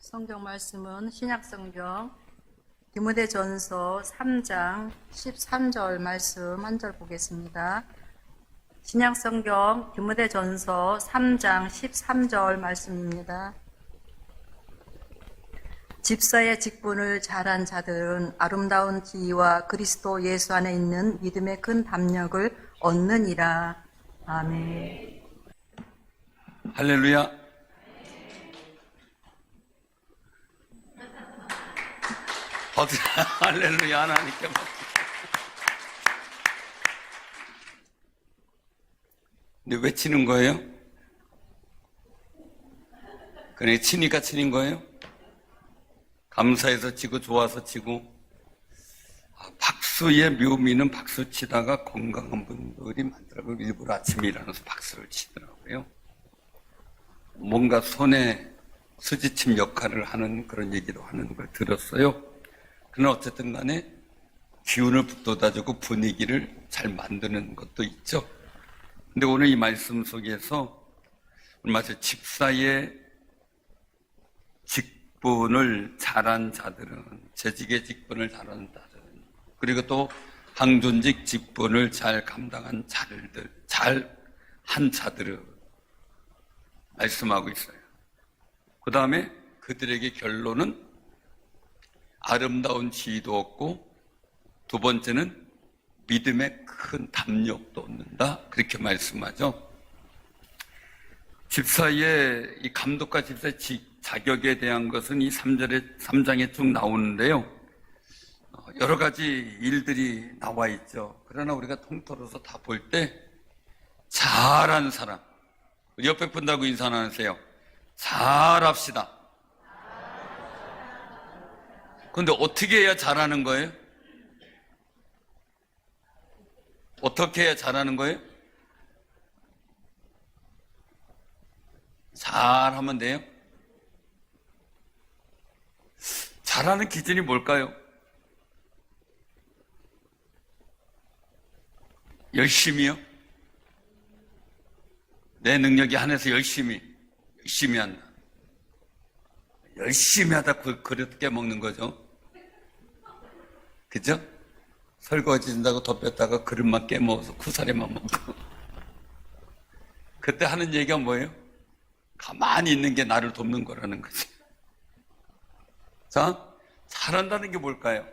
성경 말씀은 신약성경 디모데전서 3장 13절 말씀 한 절 보겠습니다. 신약성경 디모데전서 3장 13절 말씀입니다. 집사의 직분을 잘한 자들은 아름다운 지위와 그리스도 예수 안에 있는 믿음의 큰 담력을 얻느니라. 아멘. 할렐루야. 박수. 할렐루야. 하나님께 박수. 근데 왜 치는 거예요? 그냥 치니까 치는 거예요? 감사해서 치고 좋아서 치고. 박수의 묘미는 박수 치다가 건강한 분들이 많더라고요. 일부러 아침에 일어나서 박수를 치더라고요. 뭔가 손에 수지침 역할을 하는 그런 얘기도 하는 걸 들었어요. 그러나 어쨌든 간에 기운을 북돋아주고 분위기를 잘 만드는 것도 있죠. 근데 오늘 이 말씀 속에서 마치 집사의 직분을 잘한 자들은, 재직의 직분을 잘한 자들은, 그리고 또 항존직 직분을 잘 감당한 자들들, 잘한 자들은 말씀하고 있어요. 그 다음에 그들에게 결론은 아름다운 지위도 얻고, 두 번째는 믿음의 큰 담력도 얻는다, 그렇게 말씀하죠. 집사의 이 감독과 집사의 자격에 대한 것은 이 3장에 쭉 나오는데요. 여러 가지 일들이 나와 있죠. 그러나 우리가 통틀어서 다 볼 때 잘한 사람, 옆에 분하고 인사 나누세요. 잘합시다. 그런데 어떻게 해야 잘하는 거예요? 어떻게 해야 잘하는 거예요? 잘하면 돼요? 잘하는 기준이 뭘까요? 열심히요? 내 능력이 한해서 열심히 한다. 열심히 하다 그릇 깨먹는 거죠. 그죠? 설거지 준다고 덮였다가 그릇만 깨먹어서 쿠사리만 먹고. 그때 하는 얘기가 뭐예요? 가만히 있는 게 나를 돕는 거라는 거지. 자, 잘한다는 게 뭘까요?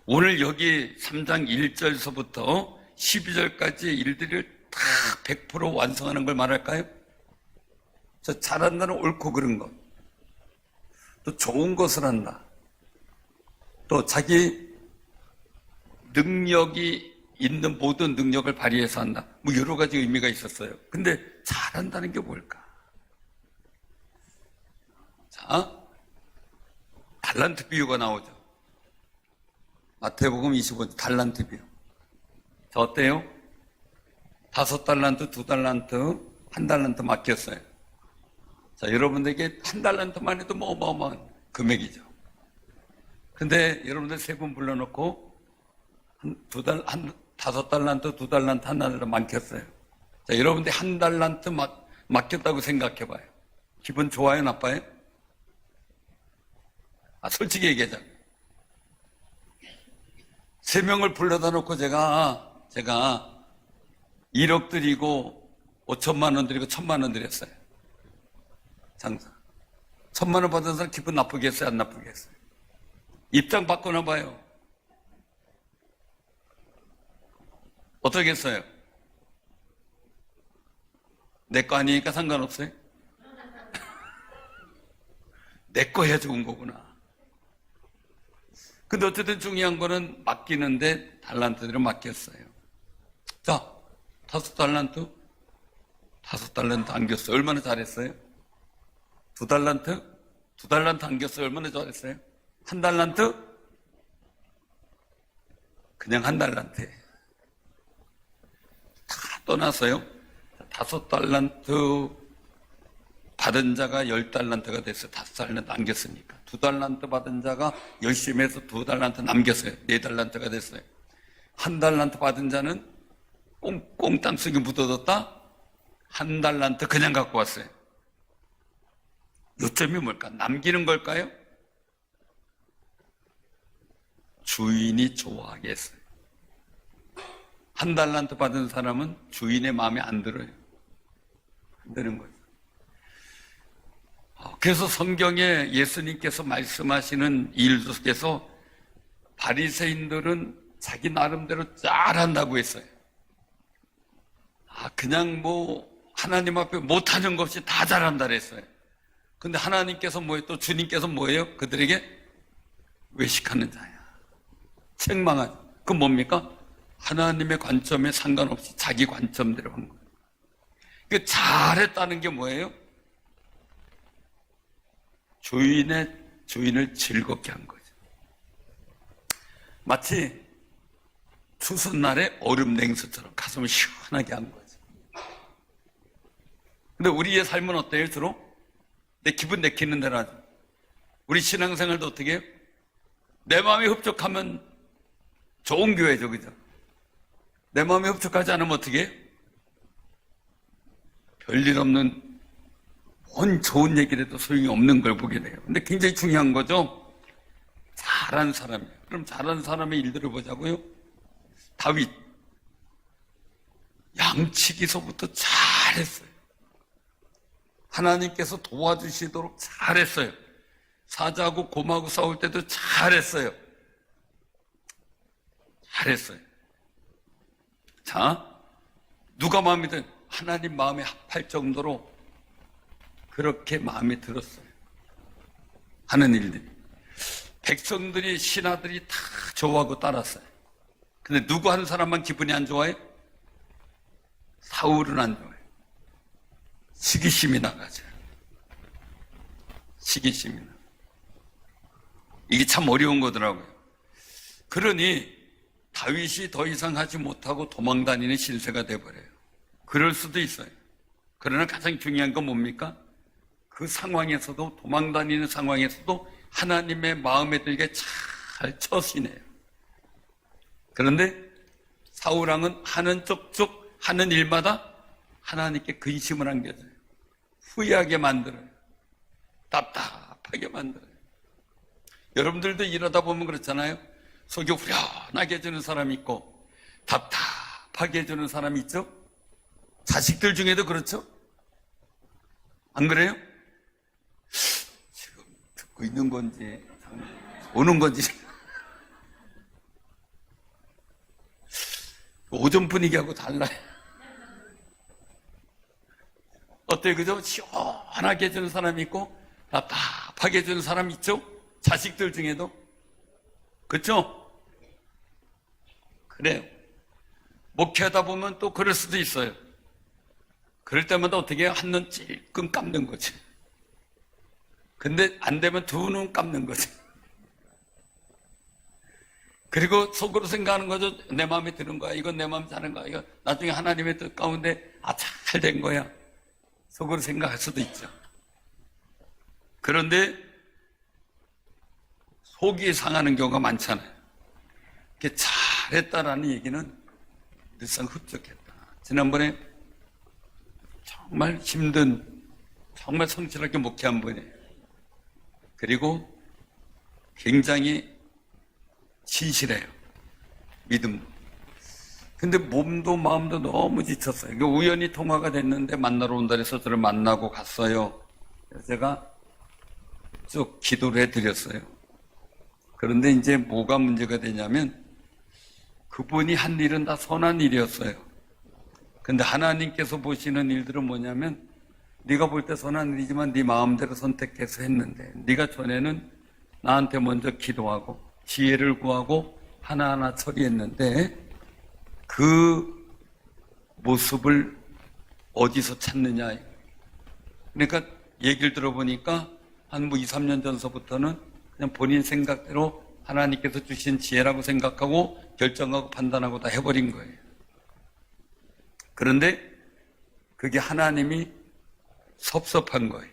오늘 여기 3장 1절서부터 12절까지 일들을 다 100% 완성하는 걸 말할까요? 저 잘한다는 옳고 그른 것, 또 좋은 것을 한다, 또 자기 능력이 있는 모든 능력을 발휘해서 한다, 뭐 여러 가지 의미가 있었어요. 근데 잘한다는 게 뭘까? 자, 달란트 비유가 나오죠. 마태복음 25절 달란트 비유. 자, 어때요? 5달란트, 2달란트, 1달란트 맡겼어요. 자, 여러분들에게 1달란트만 해도 뭐 어마어마한 금액이죠. 근데 여러분들 3분 불러놓고 5달란트, 2달란트, 1달란트 맡겼어요. 자, 여러분들 1달란트 맡겼다고 생각해봐요. 기분 좋아요, 나빠요? 솔직히 얘기하자면 3명을 불러다 놓고 제가 1억 드리고 5천만 원 드리고 1,000만 원 드렸어요. 장사. 1,000만 원 받은 사람 기분 나쁘겠어요? 안 나쁘겠어요? 입장 바꿔나 봐요. 어떠겠어요? 내 거 아니니까 상관없어요? 내 거 해야 좋은 거구나. 근데 어쨌든 중요한 거는 맡기는데 달란트들을 맡겼어요. 자, 5달란트? 5달란트 안겼어요. 얼마나 잘했어요? 2달란트? 2달란트 안겼어요. 얼마나 잘했어요? 1달란트? 그냥 1달란트. 다 떠나서요. 5달란트 받은 자가 10달란트가 됐어요. 5달란트 남겼으니까. 2달란트 받은 자가 열심히 해서 2달란트 남겼어요. 4달란트가 됐어요. 1달란트 받은 자는 꽁땅 속에 묻어뒀다 1달란트 그냥 갖고 왔어요. 요점이 뭘까? 남기는 걸까요? 주인이 좋아하게 했어요. 한 달란트 받은 사람은 주인의 마음에 안 들어요. 안 드는 거죠. 그래서 성경에 예수님께서 말씀하시는 일 속에서 바리새인들은 자기 나름대로 잘한다고 했어요. 그냥 하나님 앞에 못하는 것 없이 다 잘한다 그랬어요. 근데 하나님께서 뭐예요? 또 주님께서 뭐예요? 그들에게 외식하는 자야. 책망하죠. 그건 뭡니까? 하나님의 관점에 상관없이 자기 관점대로 한 거예요. 그 잘했다는 게 뭐예요? 주인을 즐겁게 한 거죠. 마치 추수날에 얼음 냉수처럼 가슴을 시원하게 한 거죠. 근데 우리의 삶은 어때요? 주로? 내 기분 내키는 대로 하죠. 우리 신앙생활도 어떻게 해요? 내 마음이 흡족하면 좋은 교회죠, 그죠? 내 마음이 흡족하지 않으면 어떻게 해요? 별일 없는 뭔 좋은 얘기를 해도 소용이 없는 걸 보게 돼요. 근데 굉장히 중요한 거죠. 잘한 사람이에요. 그럼 잘한 사람의 일들을 보자고요. 다윗 양치기서부터 잘했어요. 하나님께서 도와주시도록 잘했어요. 사자하고 곰하고 싸울 때도 잘했어요. 잘했어요. 자, 누가 마음에 든 하나님 마음에 합할 정도로 그렇게 마음에 들었어요. 하는 일들이. 백성들이, 신하들이 다 좋아하고 따랐어요. 근데 누구 한 사람만 기분이 안 좋아요? 사울은 안 좋아요. 시기심이 나가죠. 시기심이 나. 이게 참 어려운 거더라고요. 그러니 다윗이 더 이상 하지 못하고 도망다니는 신세가 돼버려요. 그럴 수도 있어요. 그러나 가장 중요한 건 뭡니까? 그 상황에서도, 도망다니는 상황에서도 하나님의 마음에 들게 잘 처신해요. 그런데 사울왕은 하는 쪽쪽 하는 일마다 하나님께 근심을 안겨줘요. 후회하게 만들어요. 답답하게 만들어요. 여러분들도 이러다 보면 그렇잖아요. 속이 후련하게 해주는 사람이 있고 답답하게 해주는 사람이 있죠. 자식들 중에도 그렇죠. 안 그래요? 지금 듣고 있는 건지 오는 건지 오전 분위기하고 달라요. 어때요? 그죠? 시원하게 해주는 사람이 있고 답답하게 해주는 사람이 있죠? 자식들 중에도. 그렇죠? 그래요. 목회하다 보면 또 그럴 수도 있어요. 그럴 때마다 어떻게 해요? 한눈 찔끔 감는 거지. 근데 안 되면 두 눈 감는 거지. 그리고 속으로 생각하는 거죠. 내 마음에 드는 거야. 이건 내 마음에 사는 거야. 이거 나중에 하나님의 뜻 가운데 잘 된 거야. 속으로 생각할 수도 있죠. 그런데 속이 상하는 경우가 많잖아요. 이렇게 잘했다라는 얘기는 늘상 흡족했다. 지난번에 정말 힘든, 정말 성실하게 목회한 분이에요. 그리고 굉장히 신실해요. 믿음. 근데 몸도 마음도 너무 지쳤어요. 우연히 통화가 됐는데 만나러 온다 해서 저를 만나고 갔어요. 그래서 제가 쭉 기도를 해드렸어요. 그런데 이제 뭐가 문제가 되냐면 그분이 한 일은 다 선한 일이었어요. 근데 하나님께서 보시는 일들은 뭐냐면 네가 볼 때 선한 일이지만 네 마음대로 선택해서 했는데 네가 전에는 나한테 먼저 기도하고 지혜를 구하고 하나하나 처리했는데 그 모습을 어디서 찾느냐. 그러니까 얘기를 들어보니까 한 2, 3년 전서부터는 그냥 본인 생각대로 하나님께서 주신 지혜라고 생각하고 결정하고 판단하고 다 해버린 거예요. 그런데 그게 하나님이 섭섭한 거예요.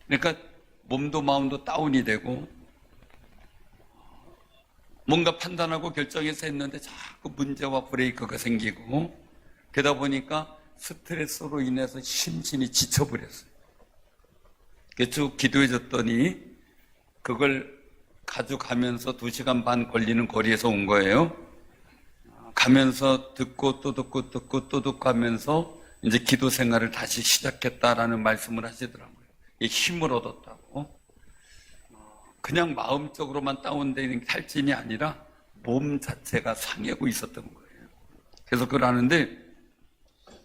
그러니까 몸도 마음도 다운이 되고 뭔가 판단하고 결정해서 했는데 자꾸 문제와 브레이크가 생기고 그러다 보니까 스트레스로 인해서 심신이 지쳐버렸어요. 쭉 기도해 줬더니 그걸 가져가면서 2시간 반 걸리는 거리에서 온 거예요. 가면서 듣고 또 듣고 또 듣고 하면서 이제 기도 생활을 다시 시작했다라는 말씀을 하시더라고요. 힘을 얻었다고. 그냥 마음적으로만 다운되는 탈진이 아니라 몸 자체가 상하고 있었던 거예요. 그래서 그걸 하는데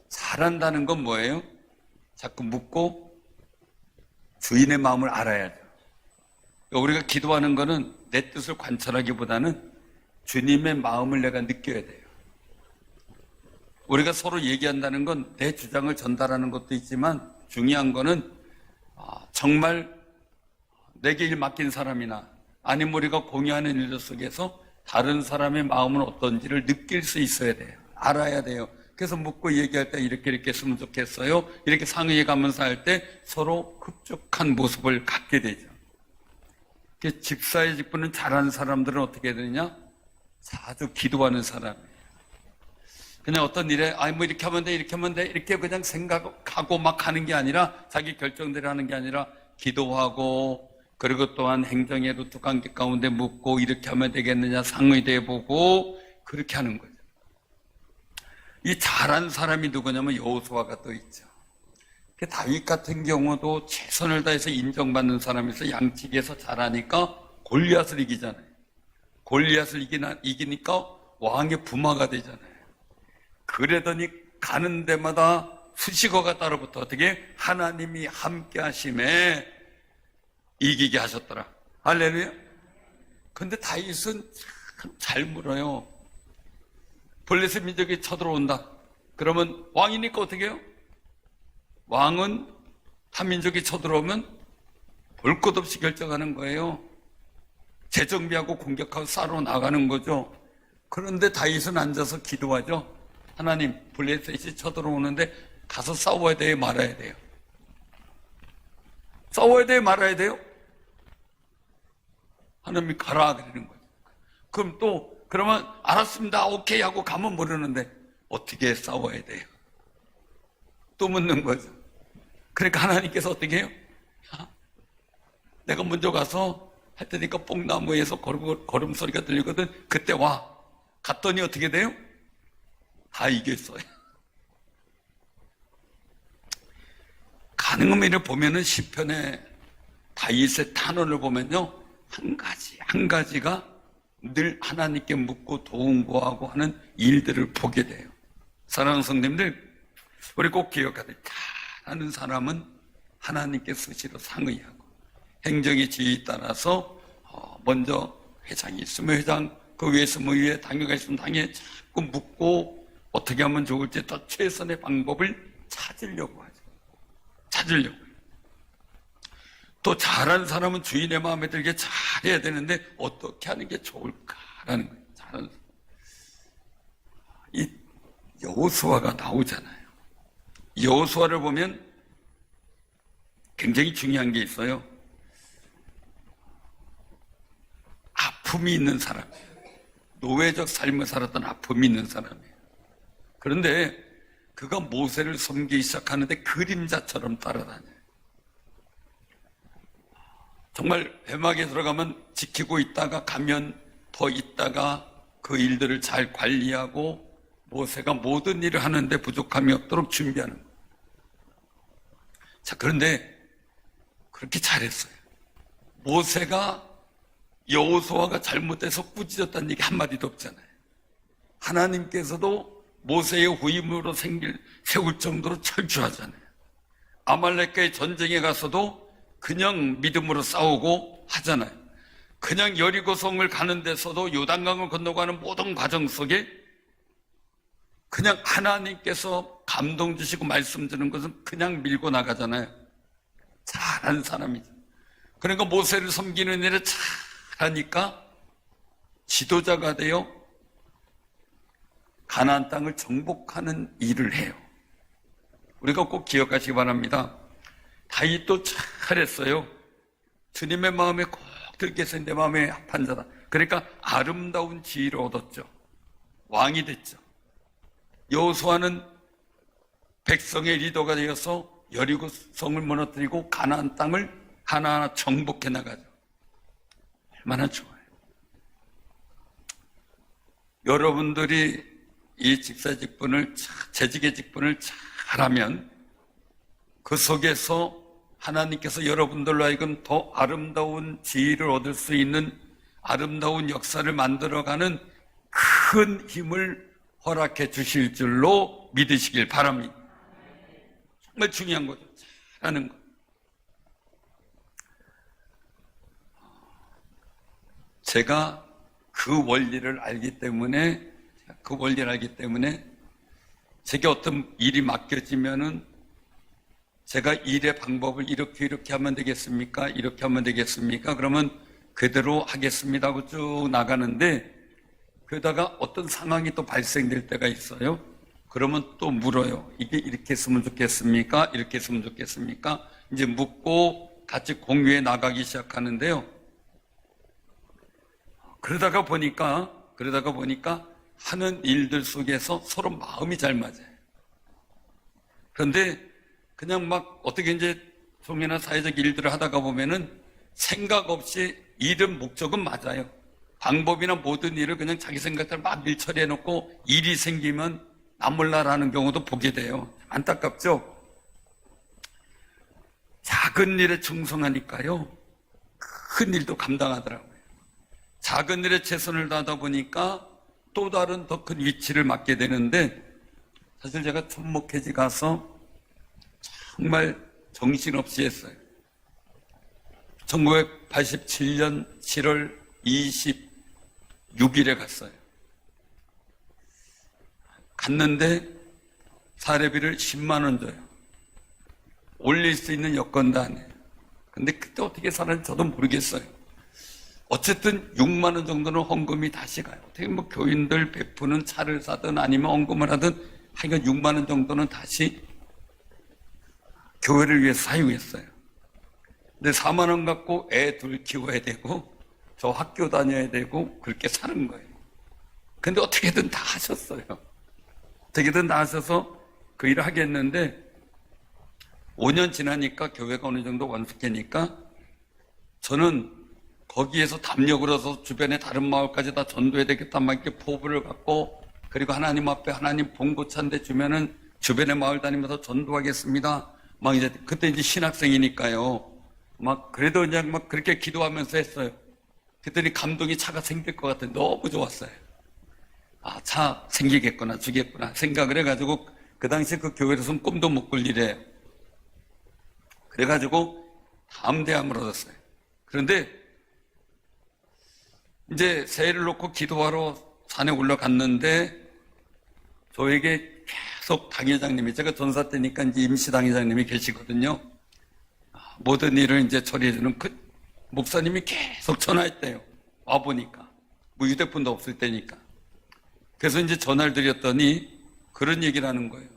잘한다는 건 뭐예요? 자꾸 묻고 주인의 마음을 알아야죠. 우리가 기도하는 거는 내 뜻을 관찰하기보다는 주님의 마음을 내가 느껴야 돼요. 우리가 서로 얘기한다는 건 내 주장을 전달하는 것도 있지만 중요한 거는 정말 내게 일 맡긴 사람이나 아니면 우리가 공유하는 일 속에서 다른 사람의 마음은 어떤지를 느낄 수 있어야 돼요. 알아야 돼요. 그래서 묻고 얘기할 때 이렇게 했으면 좋겠어요. 이렇게 상의해 가면서 할 때 서로 흡족한 모습을 갖게 되죠. 집사의 직분은 잘하는 사람들은 어떻게 되느냐? 자주 기도하는 사람이에요. 그냥 어떤 일에 뭐 이렇게 하면 돼 이렇게 그냥 생각하고 막 하는 게 아니라 자기 결정대로 하는 게 아니라 기도하고 그리고 또한 행정의 루트 관계 가운데 묻고 이렇게 하면 되겠느냐 상의돼 보고 그렇게 하는 거죠. 이 잘한 사람이 누구냐면 여호수아가 또 있죠. 다윗 같은 경우도 최선을 다해서 인정받는 사람에서 양치기에서 잘하니까 골리앗을 이기잖아요. 골리앗을 이기니까 왕의 부마가 되잖아요. 그러더니 가는 데마다 수식어가 따라붙어 어떻게 하나님이 함께 하심에 이기게 하셨더라. 할렐루야. 근데 다윗은 참 잘 물어요. 블레셋 민족이 쳐들어온다. 그러면 왕이니까 어떻게 해요? 왕은 타민족이 쳐들어오면 볼 것 없이 결정하는 거예요. 재정비하고 공격하고 싸러 나가는 거죠. 그런데 다윗은 앉아서 기도하죠. 하나님, 블레셋이 쳐들어오는데 가서 싸워야 돼요, 말아야 돼요? 싸워야 돼요, 말아야 돼요? 하나님이 가라 그러는 거죠. 그럼 또 그러면 알았습니다, 오케이 하고 가면 모르는데 어떻게 싸워야 돼요? 또 묻는 거죠. 그러니까 하나님께서 어떻게 해요? 내가 먼저 가서 할 테니까 뽕나무에서 걸음소리가 들리거든. 그때 와. 갔더니 어떻게 돼요? 다 이겼어요. 가능하면 보면은 시편의 다윗의 탄원을 보면요, 한 가지가 늘 하나님께 묻고 도움 구하고 하는 일들을 보게 돼요. 사랑하는 성도님들, 우리 꼭 기억하세요. 잘하는 사람은 하나님께 수시로 상의하고 행정의 지위에 따라서 먼저 회장이 있으면 회장, 그 위에 있으면 위에, 당회가 있으면 당회 자꾸 묻고 어떻게 하면 좋을지 더 최선의 방법을 찾으려고 하죠. 찾으려고. 또 잘하는 사람은 주인의 마음에 들게 잘해야 되는데 어떻게 하는 게 좋을까라는 거예요. 잘하는 사람. 이 여호수아가 나오잖아요. 여호수아를 보면 굉장히 중요한 게 있어요. 아픔이 있는 사람, 노예적 삶을 살았던 아픔이 있는 사람이에요. 그런데 그가 모세를 섬기기 시작하는데 그림자처럼 따라다녀요. 정말 회막에 들어가면 지키고 있다가 가면 더 있다가 그 일들을 잘 관리하고 모세가 모든 일을 하는데 부족함이 없도록 준비하는 거예요. 자, 그런데 그렇게 잘했어요. 모세가 여호수아가 잘못해서 꾸짖었다는 얘기 한마디도 없잖아요. 하나님께서도 모세의 후임으로 세울 정도로 철저하잖아요. 아말렉과의 전쟁에 가서도 그냥 믿음으로 싸우고 하잖아요. 그냥 여리고성을 가는 데서도 요단강을 건너가는 모든 과정 속에 그냥 하나님께서 감동 주시고 말씀 주는 것은 그냥 밀고 나가잖아요. 잘한 사람이죠. 그러니까 모세를 섬기는 일에 잘하니까 지도자가 되어 가나안 땅을 정복하는 일을 해요. 우리가 꼭 기억하시기 바랍니다. 다윗도 잘했어요. 주님의 마음에 꼭 들게 해서 내 마음에 합한 자다. 그러니까 아름다운 지위를 얻었죠. 왕이 됐죠. 여호수아는 백성의 리더가 되어서 여리고성을 무너뜨리고 가나안 땅을 하나하나 정복해 나가죠. 얼마나 좋아요. 여러분들이 이 집사직분을, 재직의 직분을 잘하면 그 속에서 하나님께서 여러분들로 하여금 더 아름다운 지혜를 얻을 수 있는 아름다운 역사를 만들어가는 큰 힘을 허락해 주실 줄로 믿으시길 바랍니다. 정말 중요한 거죠. 잘하는 거. 제가 그 원리를 알기 때문에 제게 어떤 일이 맡겨지면은 제가 일의 방법을 이렇게 하면 되겠습니까? 이렇게 하면 되겠습니까? 그러면 그대로 하겠습니다 하고 쭉 나가는데 그러다가 어떤 상황이 또 발생될 때가 있어요. 그러면 또 물어요. 이게 이렇게 했으면 좋겠습니까? 이렇게 했으면 좋겠습니까? 이제 묻고 같이 공유해 나가기 시작하는데요. 그러다가 보니까 하는 일들 속에서 서로 마음이 잘 맞아요. 그런데 그냥 막 어떻게 이제 종교나 사회적 일들을 하다가 보면은 생각 없이 일은 목적은 맞아요. 방법이나 모든 일을 그냥 자기 생각대로 막 일 처리해 놓고 일이 생기면 나 몰라라는 경우도 보게 돼요. 안타깝죠? 작은 일에 충성하니까요. 큰 일도 감당하더라고요. 작은 일에 최선을 다하다 보니까 또 다른 더 큰 위치를 맡게 되는데 사실 제가 천목회지 가서 정말 정신없이 했어요. 1987년 7월 26일에 갔어요. 갔는데 사례비를 10만 원 줘요. 올릴 수 있는 여건도 안 해요. 근데 그때 어떻게 살았는지 저도 모르겠어요. 어쨌든 6만 원 정도는 헌금이 다시 가요. 어떻게 뭐 교인들 베푸는 차를 사든 아니면 헌금을 하든 하여간 6만 원 정도는 다시 교회를 위해서 사용했어요. 근데 4만 원 갖고 애 둘 키워야 되고 저 학교 다녀야 되고 그렇게 사는 거예요. 근데 어떻게든 다 하셨어요. 어떻게든 다 하셔서 그 일을 하겠는데 5년 지나니까 교회가 어느 정도 완숙하니까 저는 거기에서 담력을 얻어서 주변의 다른 마을까지 다 전도해야 되겠다 막 이렇게 포부를 갖고 그리고 하나님 앞에 하나님 봉고차인데 주면은 주변의 마을 다니면서 전도하겠습니다. 막 이제 그때 이제 신학생이니까요. 막 그래도 그냥 막 그렇게 기도하면서 했어요. 그랬더니 감동이 차가 생길 것 같아. 너무 좋았어요. 아, 차 생기겠구나, 주겠구나 생각을 해가지고 그 당시에 그 교회에서는 꿈도 못 꿀 일이에요. 그래가지고 담대함을 얻었어요. 그런데 이제 새해를 놓고 기도하러 산에 올라갔는데 저에게 계속 당회장님이, 제가 전사 때니까 이제 임시 당회장님이 계시거든요. 모든 일을 이제 처리해주는 그 목사님이 계속 전화했대요. 와보니까. 뭐 휴대폰도 없을 때니까. 그래서 이제 전화를 드렸더니 그런 얘기를 하는 거예요.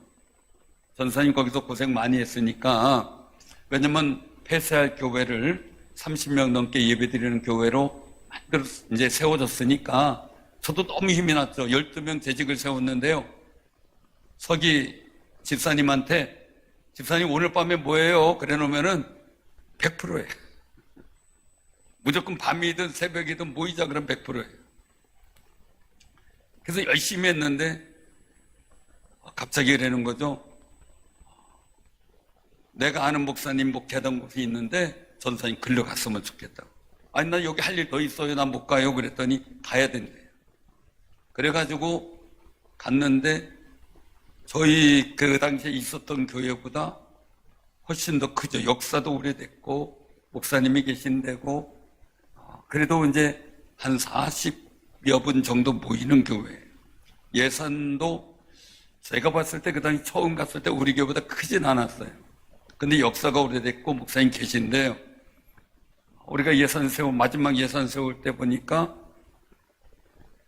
전사님 거기서 고생 많이 했으니까, 왜냐면 폐쇄할 교회를 30명 넘게 예배드리는 교회로 만들어 이제 세워졌으니까 저도 너무 힘이 났죠. 12명 재직을 세웠는데요. 서기 집사님한테 집사님 오늘 밤에 뭐예요? 그래 놓으면은 100%예요. 무조건 밤이든 새벽이든 모이자 그러면 100%예요. 그래서 열심히 했는데 갑자기 이러는 거죠. 내가 아는 목사님 목회하던 곳이 있는데 전사님 글로 갔으면 좋겠다고. 아니 나 여기 할 일 더 있어요. 나 못 가요. 그랬더니 가야 된대요. 그래가지고 갔는데 저희 그 당시에 있었던 교회보다 훨씬 더 크죠. 역사도 오래됐고 목사님이 계신 데고 그래도 이제 한 40여 분 정도 모이는 교회예요. 예산도 제가 봤을 때 그 당시 처음 갔을 때 우리 교회보다 크진 않았어요. 근데 역사가 오래됐고 목사님 계신데요. 우리가 마지막 예산 세울 때 보니까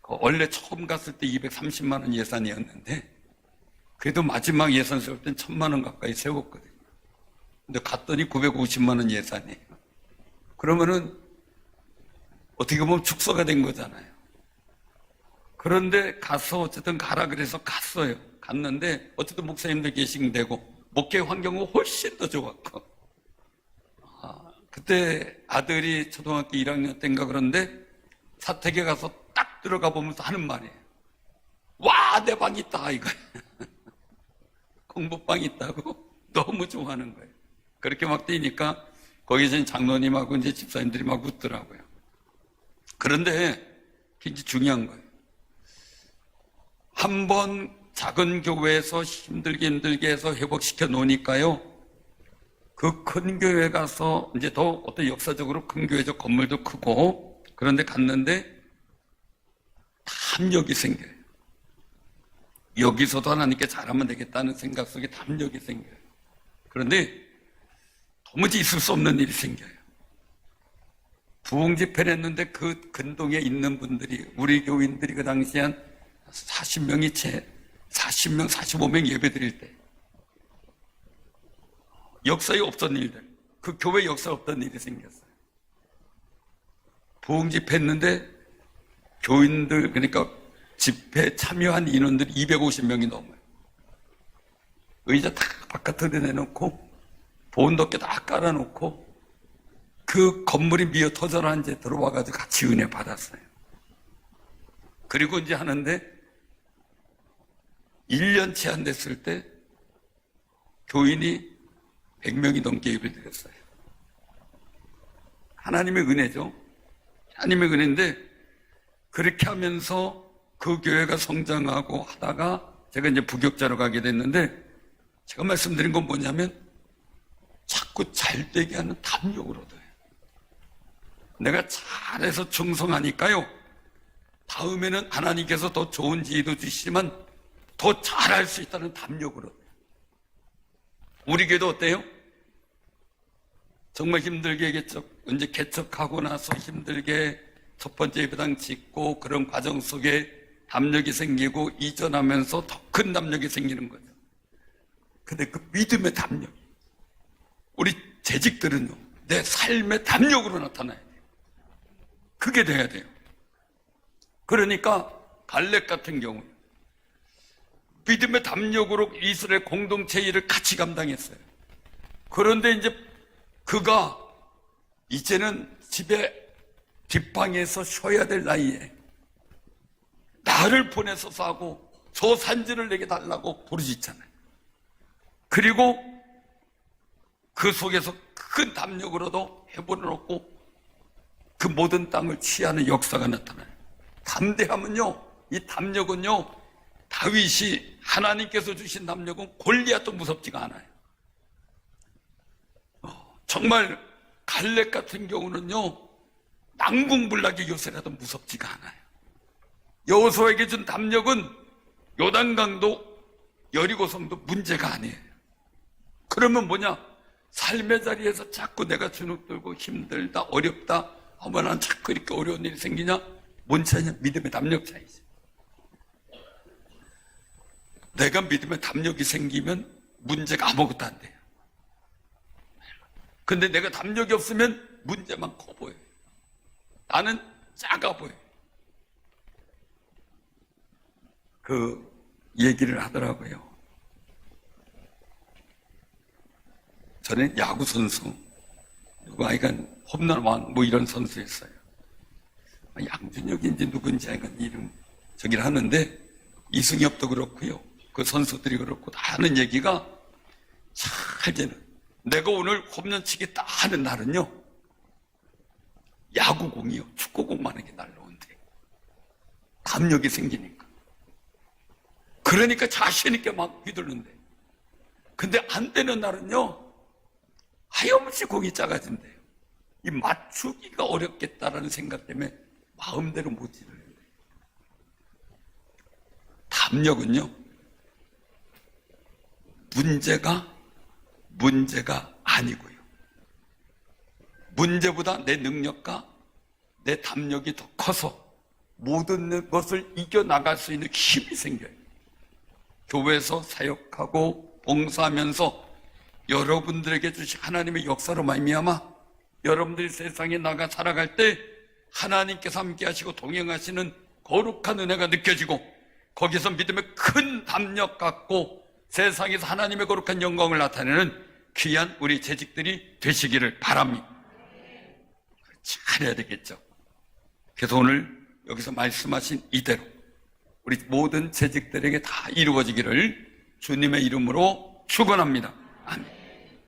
원래 처음 갔을 때 230만 원 예산이었는데 그래도 마지막 예산 세울 땐 1000만 원 가까이 세웠거든요. 근데 갔더니 950만 원 예산이에요. 그러면은 어떻게 보면 축소가 된 거잖아요. 그런데 가서 어쨌든 가라 그래서 갔어요. 갔는데 어쨌든 목사님들 계시면 되고 목회 환경은 훨씬 더 좋았고, 그때 아들이 초등학교 1학년 때인가 그런데 사택에 가서 딱 들어가 보면서 하는 말이에요. 와, 내 방 있다, 이거야. 공부방 있다고 너무 좋아하는 거예요. 그렇게 막 뛰니까 거기서 장로님하고 이제 집사님들이 막 웃더라고요. 그런데 굉장히 중요한 거예요. 한번 작은 교회에서 힘들게 해서 회복시켜 놓으니까요, 그 큰 교회 가서 이제 더 어떤 역사적으로 큰 교회적 건물도 크고 그런데 갔는데 담력이 생겨요. 여기서도 하나님께 잘하면 되겠다는 생각 속에 담력이 생겨요. 그런데 도무지 있을 수 없는 일이 생겨요. 부흥 집회를 했는데 그 근동에 있는 분들이, 우리 교인들이 그 당시에 한 40명이 40명, 45명 예배 드릴 때 역사에 없던 일들, 그 교회 역사에 없던 일이 생겼어요. 부흥 집회 했는데 교인들, 그러니까 집회 참여한 인원들이 250명이 넘어요. 의자 다 바깥으로 내놓고 보온덮개 다 깔아놓고 그 건물이 미어 터져라 이제 들어와가지고 같이 은혜 받았어요. 그리고 이제 하는데 1년 채 안 됐을 때 교인이 100명이 넘게 예배 드렸어요. 하나님의 은혜죠. 하나님의 은혜인데 그렇게 하면서 그 교회가 성장하고 하다가 제가 이제 부격자로 가게 됐는데 제가 말씀드린 건 뭐냐면 자꾸 잘되게 하는 담력을 얻어요. 내가 잘해서 충성하니까요, 다음에는 하나님께서 더 좋은 지혜도 주시지만 더 잘할 수 있다는 담력을 얻어요. 우리 교회도 어때요? 정말 힘들게 이제 개척하고 나서 힘들게 첫 번째 예배당 짓고 그런 과정 속에 담력이 생기고 이전하면서 더 큰 담력이 생기는 거죠. 근데 그 믿음의 담력, 우리 재직들은요, 내 삶의 담력으로 나타나야 돼요. 그게 돼야 돼요. 그러니까 갈렙 같은 경우 믿음의 담력으로 이스라엘 공동체 일을 같이 감당했어요. 그런데 이제 그가 이제는 집에 뒷방에서 쉬어야 될 나이에 나를 보내서 싸고 저 산지를 내게 달라고 부르짖잖아요. 그리고 그 속에서 큰 담력으로도 해본을 얻고 그 모든 땅을 취하는 역사가 나타나요. 담대함은요, 이 담력은요, 다윗이 하나님께서 주신 담력은 골리앗도 무섭지가 않아요. 정말 갈렙 같은 경우는요, 난궁불락의 요새라도 무섭지가 않아요. 여호수아에게 준 담력은 요단강도 여리고성도 문제가 아니에요. 그러면 뭐냐? 삶의 자리에서 자꾸 내가 주눅들고 힘들다, 어렵다 하면 난 자꾸 이렇게 어려운 일이 생기냐? 뭔 차이냐? 믿음의 담력 차이지. 내가 믿음의 담력이 생기면 문제가 아무것도 안 돼요. 근데 내가 담력이 없으면 문제만 커 보여요. 나는 작아 보여요. 그 얘기를 하더라고요. 저는 야구 선수, 누구 아이가 홈런왕 뭐 이런 선수였어요. 양준혁인지 누군지 하여간 이름 저기를 하는데 이승엽도 그렇고요. 그 선수들이 그렇고 다 하는 얘기가 잘 되는. 내가 오늘 홈런 치겠다 하는 날은요, 야구공이요, 축구공만하게 날라온대. 담력이 생기니까. 그러니까 자신있게 막 휘둘른대. 근데 안 되는 날은요, 하염없이 공이 작아진대요. 이 맞추기가 어렵겠다라는 생각 때문에 마음대로 못 휘둘른대요. 담력은요, 문제가 아니고요. 문제보다 내 능력과 내 담력이 더 커서 모든 것을 이겨나갈 수 있는 힘이 생겨요. 교회에서 사역하고 봉사하면서 여러분들에게 주신 하나님의 역사로 말미암아 여러분들이 세상에 나가 살아갈 때 하나님께서 함께 하시고 동행하시는 거룩한 은혜가 느껴지고 거기서 믿음의 큰 담력 갖고 세상에서 하나님의 거룩한 영광을 나타내는 귀한 우리 재직들이 되시기를 바랍니다. 잘해야 되겠죠. 그래서 오늘 여기서 말씀하신 이대로 우리 모든 재직들에게 다 이루어지기를 주님의 이름으로 축원합니다. 아멘.